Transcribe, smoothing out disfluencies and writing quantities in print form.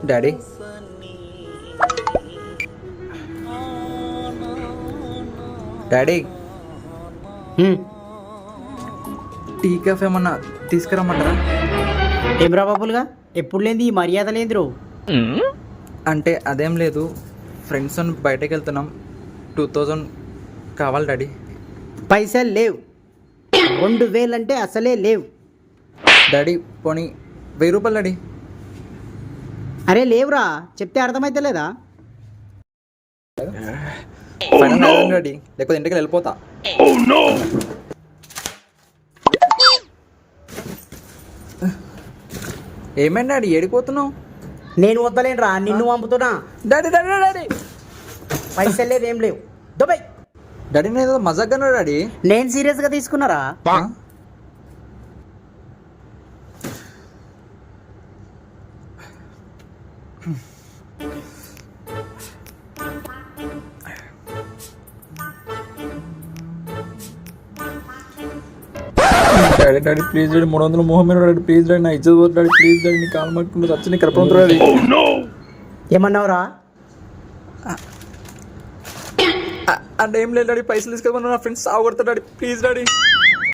Daddy daddy tea coffee ఏమన్నా తీసుకురమ్మంటారా? ఏం రా బాబులుగా ఎప్పుడు లేని ఈ మర్యాద లేదురో. అంటే అదేం లేదు, ఫ్రెండ్స్ బయటకు వెళ్తున్నాం, 2000 కావాలి డాడీ. పైసలు లేవు, 2000 అంటే అసలే లేవు డాడీ పోనీ 1000 రూపాయలు డాడీ. అరే లేవురా, చెప్తే అర్థమైతే లేదా? ఫైనల్ 500 డాడీ, లేకపోతే ఇంటికి వెళ్ళిపోతా. ఏమైంది డాడీ, ఏడిపోతున్నావు? నేను వద్దలేనురా, నిన్ను పంపుతున్నా. డాడీ డాడీ డాడీ పైసలు లేవు, ఏం లేవు. దుబాయ్ డాడీ నేను ఏదో మజాగ్గా డాడీ. నేను సీరియస్గా తీసుకున్నారా? డాడీ డాడీ ప్లీజ్ డాడీ, 300 మొహం మీద డాడీ ప్లీజ్ డాడీ, నా ఇజ్జత్ పోతుంది డాడీ ప్లీజ్ డాడీ, నీ కాలు మట్టుకుంటూ వచ్చి నీ కరపడం డాడీ. ఏమన్నావురా? అంటే ఏం లేదు డాడీ, పైసలు తీసుకోమన్నా నా ఫ్రెండ్స్ సాగు కొడతా డాడీ ప్లీజ్ డాడీ.